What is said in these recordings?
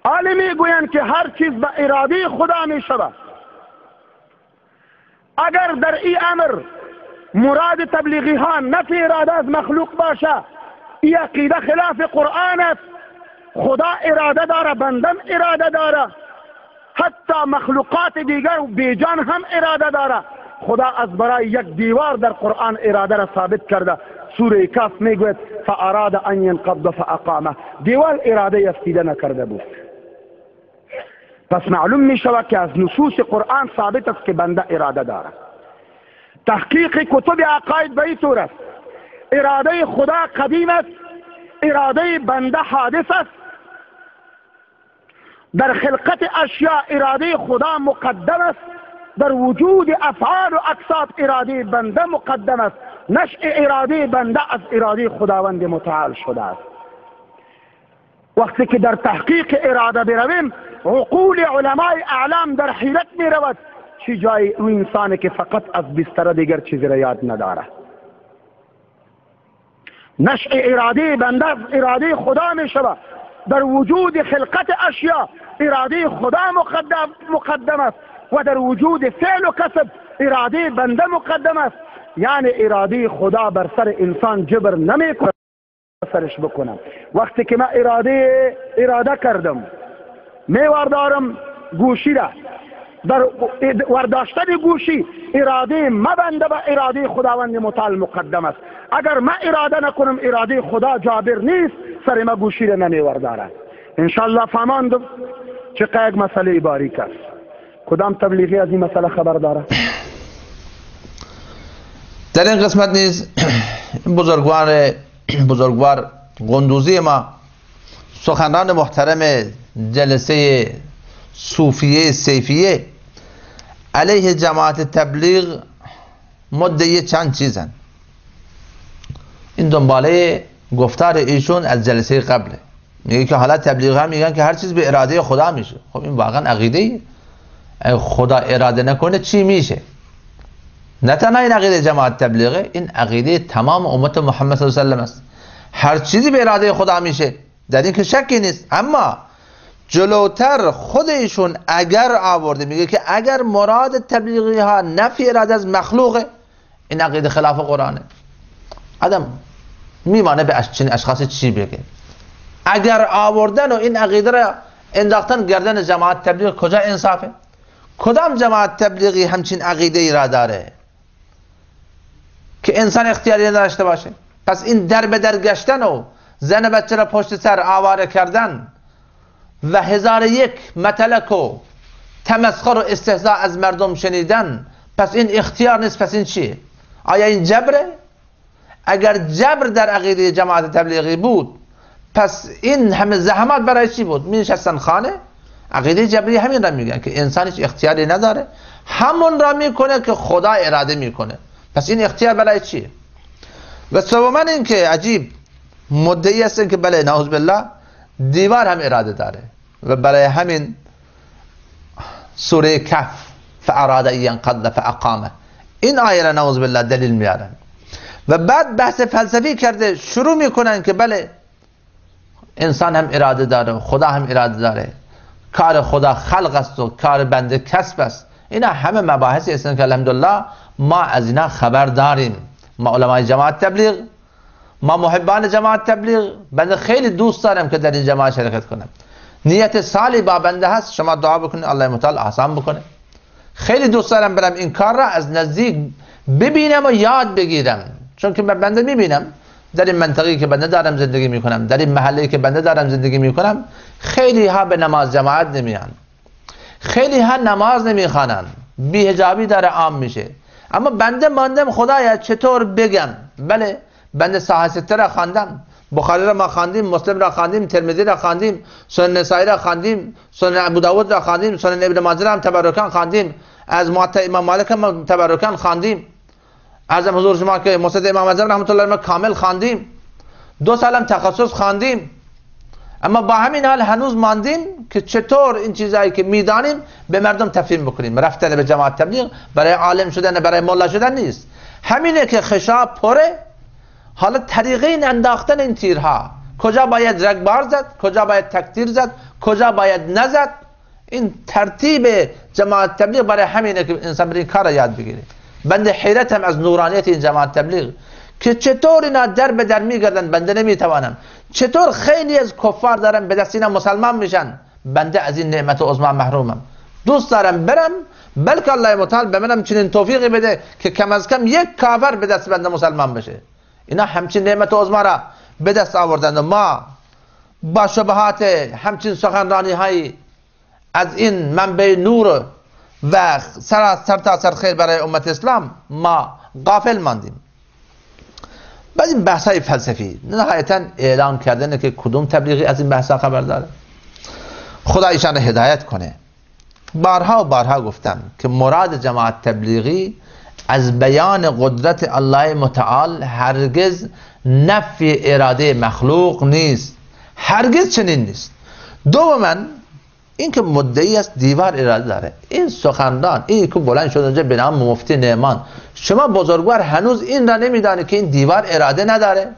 حالی میگویند که هر چیز به اراده خدا می شود. اگر در این امر مراد تبلیغی ها نفی اراده از مخلوق باشه، این عقیده خلاف قرآن است. خدا اراده داره، بندم اراده داره، حتی مخلوقات دیگر بیجان هم اراده داره. خدا از برای یک دیوار در قرآن اراده را ثابت کرده. سوره کهف میگوید فاراد ان ینقض فاقامه. دیوار اراده افسیده نکرده بود. پس معلوم می شود که از نصوص قرآن ثابت است که بنده اراده داره. تحقیق کتب عقاید به این طور است: اراده خدا قدیم است، اراده بنده حادث است. در خلقت اشیاء اراده خدا مقدم است، در وجود افعال و اجساد اراده بنده مقدم است. نشأ اراده بنده از اراده خداوند متعال شده است. وقتی که در تحقیق اراده برویم، عقول علمای اعلام در حیرت می رود. چی جای اون انسانی که فقط از بستر دیگر چیزی را یاد نداره؟ نشأ اراده بنده از اراده خدا می شود. در وجود خلقت اشیاء اراده خدا مقدم است و در وجود فعل و کسب اراده بنده مقدم است. یعنی اراده خدا بر سر انسان جبر نمی کنه سرش بکنم. وقتی که من اراده کردم می وردارم گوشی را، در ورداشتن گوشی اراده مبنده به اراده خداوند متعال مقدم است. اگر من اراده نکنم اراده خدا جابر نیست، سر ما گوشی را نمی ورداره. انشالله فهماندم چقدر یک مسئله باریک است. کدام تبلیغی از این مسئله خبر داره؟ در این قسمت نیز بزرگوار قندوزی ما، سخنران محترم جلسه صوفیه سیفیه علیه جماعت تبلیغ مدعی چند چیزن. این دنباله گفتار ایشون از جلسه قبله. میگه که حالا تبلیغ هم میگن که هر چیز به اراده خدا میشه. خب این واقعا عقیده خدا اراده نکنه چی میشه؟ نه تنها این عقیده جماعت تبلیغه، این عقیده تمام امت محمد صلی الله علیه و آله است. هر چیزی به اراده خدا میشه، در این که شکی نیست. اما جلوتر خود ایشون اگر آورده میگه که اگر مراد تبلیغی ها نفی اراده از مخلوقه، این عقیده خلاف قرآنه. آدم میمانه به چنین اشخاص چی بگه؟ اگر آوردن و این عقیده را انداختن گردن جماعت تبلیغ، کجا انصافه؟ کدام جماعت تبلیغی همچین عقیده ای را داره که انسان اختیاری نداشته باشه؟ پس این در به در گشتن و زن بچه را پشت سر آواره کردن و 1001 متلک و تمسخر و استهزاء از مردم شنیدن، پس این اختیار نیست. پس این چیه؟ آیا این جبره؟ اگر جبر در عقیده جماعت تبلیغی بود، پس این همه زحمت برای چی بود؟ می نشستن خانه؟ عقیده جبری همین را میگن که انسان هیچ اختیاری نداره، همون را میکنه که خدا اراده میکنه. پس این اختیار برای چیه؟ و سوما این که عجیب مدعی هستن که بله نعوذ بالله دیوار هم اراده داره و برای همین سوره کهف فاراد ان ینقض فاقامه این آیه را نعوذ بالله دلیل میارن و بعد بحث فلسفی کرده شروع میکنن که بله انسان هم اراده داره، خدا هم اراده داره، کار خدا خلق است و کار بنده کسب است. اینا همه مباحثی هستند که الحمدلله ما از اینا خبر داریم. ما علمای جماعت تبلیغ، ما محبان جماعت تبلیغ، بنده خیلی دوست دارم که در این جماعت شرکت کنم. نیت سالی با بنده هست، شما دعا بکنید الله متعال آسان بکنه. خیلی دوست دارم برم این کار را از نزدیک ببینم و یاد بگیرم، چون که من بنده میبینم در این منطقه‌ای که بنده دارم زندگی میکنم، در این محله‌ای که بنده دارم زندگی میکنم، خیلی ها به نماز جماعت نمیان، خیلی ها نماز نمیخوانن، بی‌حجابی داره عام میشه. اما بنده ماندم خدایا چطور بگم؟ بله بنده صحیح سته را خواندم، بخاری را ما خواندیم، مسلم را خواندیم، ترمذی را خواندیم، سنن نسائی را خواندیم، سنن ابو داود را خواندیم، سنن ابن ماجه را هم تبرکاً خواندیم، از موطأ امام مالک هم تبرکاً خواندیم، عرضم حضور شما که مسند امام اعظم رحمت الله علیه کامل خواندیم، 2 سالم تخصص خواندیم. اما با همین حال هنوز ماندیم که چطور این چیزایی که میدانیم به مردم تفهیم بکنیم. رفتن به جماعت تبلیغ برای عالم شدن، برای ملا شدن نیست. همینه که خشاب پره، حالا طریقه این انداختن این تیرها کجا باید رگبار زد، کجا باید تکتیر زد، کجا باید نزد. این ترتیب جماعت تبلیغ برای همینه که انسان برای این کار یاد بگیره. بنده حیرتم از نورانیت این جماعت تبلیغ که چطور اینا در به در میگردن، بنده نمیتوانم. چطور خیلی از کفار دارن به دست اینا مسلمان میشن، بنده از این نعمت عظما محرومم. دوست دارم برم، بلکه الله متعال به منم چنین توفیقی بده که کم از کم یک کافر به دست بنده مسلمان بشه. اینا همچین نعمت عظما را به دست آوردند. ما با شبهات همچین سخنرانی های از این منبع نور و سر تا سر خیر برای امت اسلام ما غافل ماندیم. بعد این بحث های فلسفی نهایتا اعلام کردن که کدوم تبلیغی از این بحث ها خبر داره. خدا ایشان هدایت کنه. بارها و بارها گفتم که مراد جماعت تبلیغی از بیان قدرت الله متعال هرگز نفی اراده مخلوق نیست، هرگز چنین نیست. دوما این که مدعی است دیوار اراده داره، این سخنران این که بلند شد اونجا به نام مفتی نعمان، شما بزرگوار هنوز این را نمیدانید که این دیوار اراده نداره؟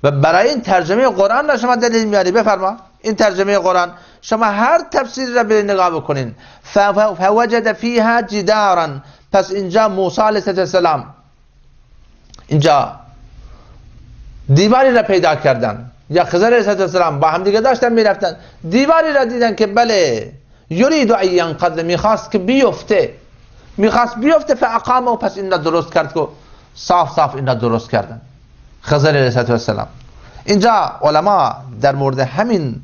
و برای این ترجمه قرآن را شما دلیل میاری؟ بفرما این ترجمه قرآن شما هر تفسیر را به نگاه بکنین. فوجد فیها جدارا، پس اینجا موسی علیه السلام اینجا دیواری را پیدا کردن، یا خضر علیه السلام با هم دیگه داشتن میرفتن، دیواری را دیدن که بله یرید ان ینقض، میخواست که بیفته، میخواست بیفته، فاقامه، پس این را درست کرد که صاف صاف این را درست کردن خضر علیه السلام. اینجا علما در مورد همین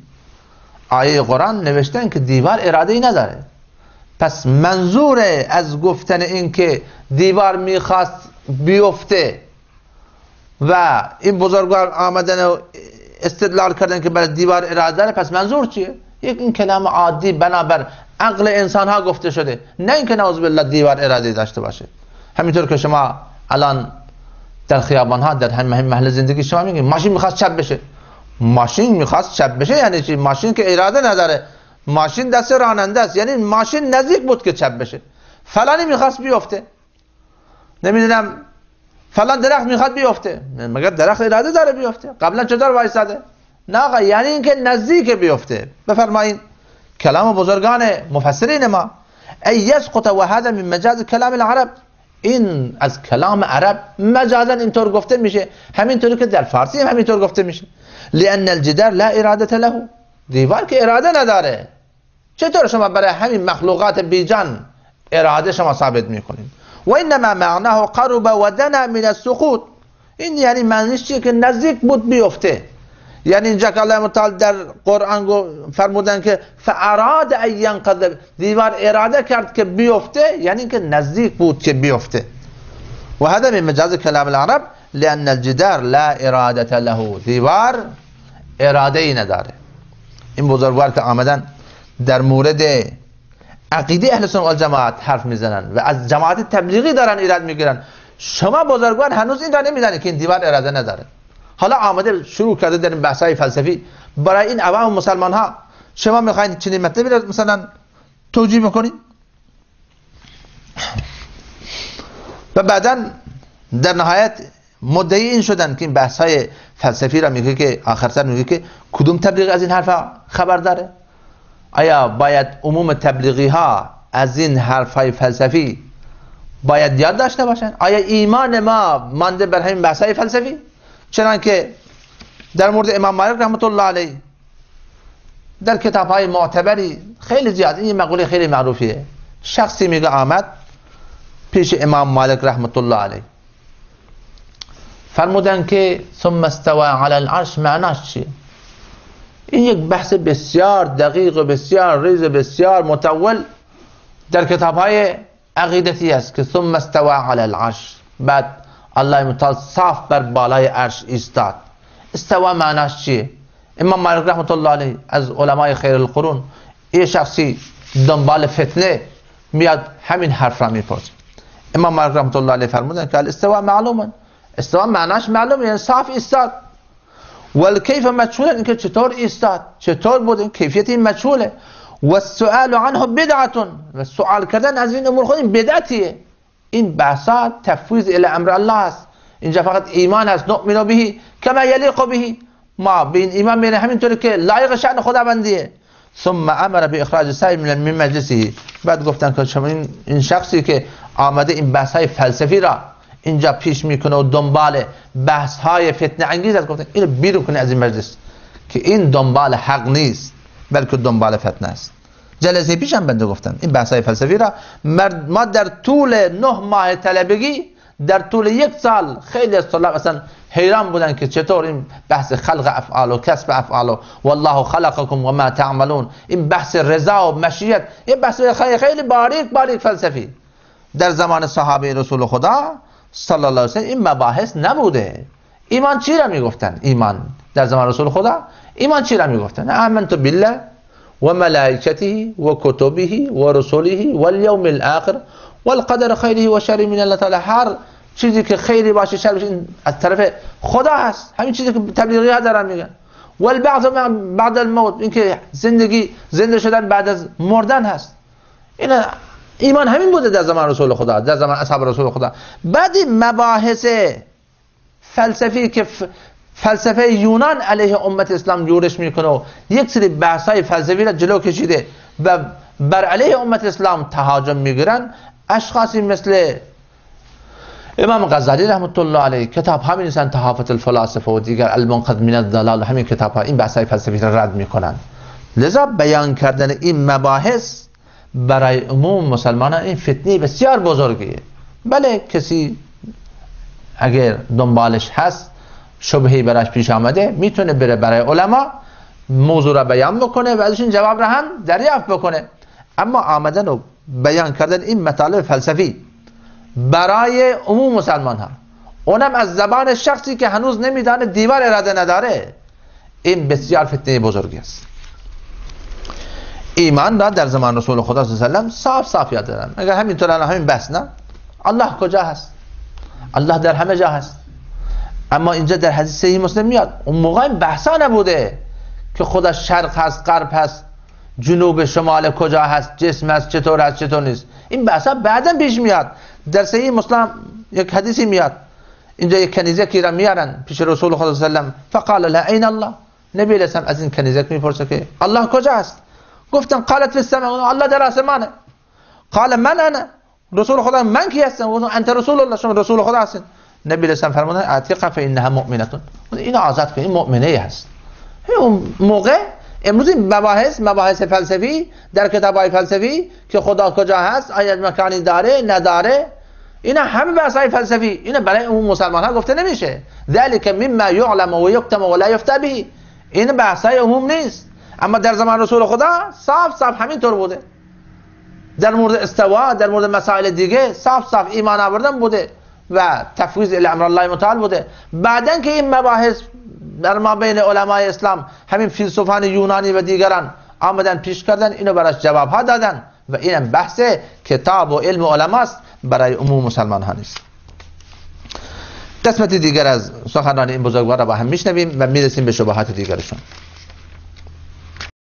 آیه قرآن نوشتن که دیوار اراده ای نداره. پس منظور از گفتن این که دیوار میخواست بیفته و این بزرگوار آمدن و استدلال کردن که برای دیوار اراده داره، پس منظور چیه؟ یک این کلام عادی بنابر عقل انسان ها گفته شده، نه اینکه نعوذ بالله دیوار اراده داشته باشه. همینطور که شما الان در خیابان ها در همین محل زندگی شما میگین ماشین میخواست چپ بشه، ماشین میخواست چپ بشه یعنی چی؟ ماشین که اراده نداره، ماشین دست راننده است، یعنی ماشین نزدیک بود که چپ بشه. فلانی میخواست بیفته، نمیدونم فلان درخت میخواد بیفته، مگر درخت اراده داره بیفته؟ قبلا چطور وایساده؟ نه آقا، یعنی اینکه نزدیک بیفته. بفرمایید کلام بزرگان مفسرین ما ای یسقط و هذا من مجاز کلام العرب، این از کلام عرب مجازا اینطور گفته میشه، همینطوری که در فارسی هم همینطور گفته میشه. لان الجدار لا اراده له، دیوار که اراده نداره، چطور شما برای همین مخلوقات بیجان اراده شما ثابت میکنید؟ و انما معناه قرب و دنا من السقوط، این یعنی معنیش چیه؟ که نزدیک بود بیفته. یعنی اینجا که الله متعال در قرآن فرمودن که فاراد ان ینقض، دیوار اراده کرد که بیفته، یعنی که نزدیک بود که بیفته. و هذا من مجاز کلام العرب لان الجدار لا اراده له، دیوار اراده ای نداره. این بزرگوار که آمدن در مورد عقیده اهل سنت و جماعت حرف میزنن و از جماعت تبلیغی دارن ایراد میگیرن، شما بزرگوار هنوز این را نمیدانید که این دیوار اراده نداره. حالا آمده شروع کرده در این بحث‌های فلسفی برای این عوام مسلمان ها. شما میخواین چنین مطلبی را مثلا توجیه میکنید و بعدا در نهایت مدعی این شدن که این بحث‌های فلسفی را میگه که آخر سر میگه که کدوم تبلیغ از این حرف خبر داره؟ آیا باید عموم تبلیغی ها از این حرف‌های فلسفی باید یاد داشته باشن؟ آیا ایمان ما مانده بر همین بحث‌های فلسفی؟ چنانکه در مورد امام مالک رحمت الله علیه در کتاب‌های معتبری خیلی زیاد، این مقوله خیلی معروفیه، شخصی میگه آمد پیش امام مالک رحمت الله علیه فرمودن که ثم استوى علی العرش، معناش چیه؟ این یک بحث بسیار دقیق و بسیار ریز و بسیار مطول در کتاب‌های عقیدتی است که ثم استوى علی العرش، بعد الله متعال صاف بر بالای عرش ایستاد. استوا معناش چیه؟ امام مالک رحمت الله علیه از علمای خیر القرون، یه شخصی دنبال فتنه میاد همین حرف را میپرسه. امام مالک رحمت الله علیه فرمودن که الاستوا معلومه، استوا معناش معلومه، یعنی صاف ایستاد. والکیف مجهوله، اینکه چطور ایستاد، چطور بود، این کیفیت این مجهوله. والسؤال عنه بدعه، و سوال کردن از این امور خود این بدعتیه. این بحثا تفویض الی امر الله است. اینجا فقط ایمان است، نؤمن به کما یلیق به، ما به این ایمان میاریم همینطوری که لایق شأن خداوندیه. ثم امر به اخراج سعی من مجلسه، بعد گفتن که شما این شخصی که آمده این بحث های فلسفی را اینجا پیش میکنه و دنبال بحث های فتنه انگیز است، گفتن اینو بیرون کنه از این مجلس که این دنبال حق نیست بلکه دنبال فتنه است. جلسه پیش هم بنده گفتم این بحث های فلسفی را ما در طول 9 ماه طلبگی، در طول 1 سال خیلی از طلاب اصلا حیران بودن که چطور این بحث خلق افعال و کسب افعال و والله خلقکم و ما تعملون، این بحث رضا و مشیت، این بحث خیلی باریک فلسفی در زمان صحابه رسول خدا صلی الله علیه و سلم این مباحث نبوده. ایمان چی را میگفتن؟ ایمان در زمان رسول خدا ایمان چی را میگفتن؟ آمنت بالله و ملائکته و کتبه و رسوله و الیوم الاخر و القدر خیره و شره من الله تعالی. هر چیزی که خیری باشه شر باشه از طرف خدا هست، همین چیزی که تبلیغی ها دارن میگن. و البعث بعد الموت، اینکه زنده شدن بعد از مردن هست. این ایمان همین بوده در زمان رسول خدا، در زمان اصحاب رسول خدا. بعد مباحث فلسفی که فلسفه یونان علیه امت اسلام جورش میکنه و یک سری بحث‌های فلسفی را جلو کشیده و بر علیه امت اسلام تهاجم میگیرن. اشخاصی مثل امام غزالی رحمت الله علیه کتاب ها می‌نویسن، تحافت الفلاسفه و دیگر المنقذ من الضلال، همین کتاب ها این بحث‌های فلسفی را رد میکنن. لذا بیان کردن این مباحث برای عموم مسلمانان این فتنه بسیار بزرگیه. بله کسی اگر دنبالش هست شبهی براش پیش آمده میتونه بره برای علما موضوع را بیان بکنه و ازشون جواب را هم دریافت بکنه. اما آمدن و بیان کردن این مطالب فلسفی برای عموم مسلمان ها، اونم از زبان شخصی که هنوز نمیدانه دیوار اراده نداره، این بسیار فتنه بزرگی است. ایمان را در زمان رسول خدا صلی الله علیه و سلم صاف یاد دادن. اگر همینطور الان همین بحث نه، الله کجا هست؟ الله در همه جا هست. اما اینجا در حدیث صحیح مسلم میاد اون موقع این بحثا نبوده که خدا شرق هست، غرب هست، جنوب شمال کجا هست، جسم هست، چطور هست، چطور نیست. این بحثا بعدا پیش میاد. در صحیح مسلم یک حدیثی میاد، اینجا یک کنیزکی را میارن پیش رسول خدا صلی الله علیه و سلم، فقال له این الله. نبی علیه السلام از این کنیزک میپرسه که الله کجا هست؟ گفتن قالت فی السماء، الله در آسمانه. قال من انا، رسول خدا من کی هستم؟ انت رسول الله، شما رسول خدا هستین. نبی علیه السلام فرمودن اعتقها فانها مؤمنه، این آزاد کن، این مؤمنه هست. اون موقع امروز این مباحث فلسفی در کتاب‌های فلسفی که خدا کجا هست، آیا مکانی داره نداره، اینا همه بحث‌های فلسفی، اینا برای عموم مسلمان‌ها گفته نمیشه. ذلک مما یعلم و یکتم ولا یفتى به، این بحث‌های عموم نیست. اما در زمان رسول خدا صاف همین طور بوده. در مورد استوا، در مورد مسائل دیگه صاف ایمان آوردن بوده و تفویض الی امر الله متعال بوده. بعدن که این مباحث در ما بین علمای اسلام، همین فیلسوفان یونانی و دیگران آمدن پیش کردن، اینو براش جواب ها دادن و اینم بحث کتاب و علم علماست، برای عموم مسلمان ها نیست. قسمت دیگر از سخنان این بزرگوار را با هم میشنویم و میرسیم به شبهات دیگرشون.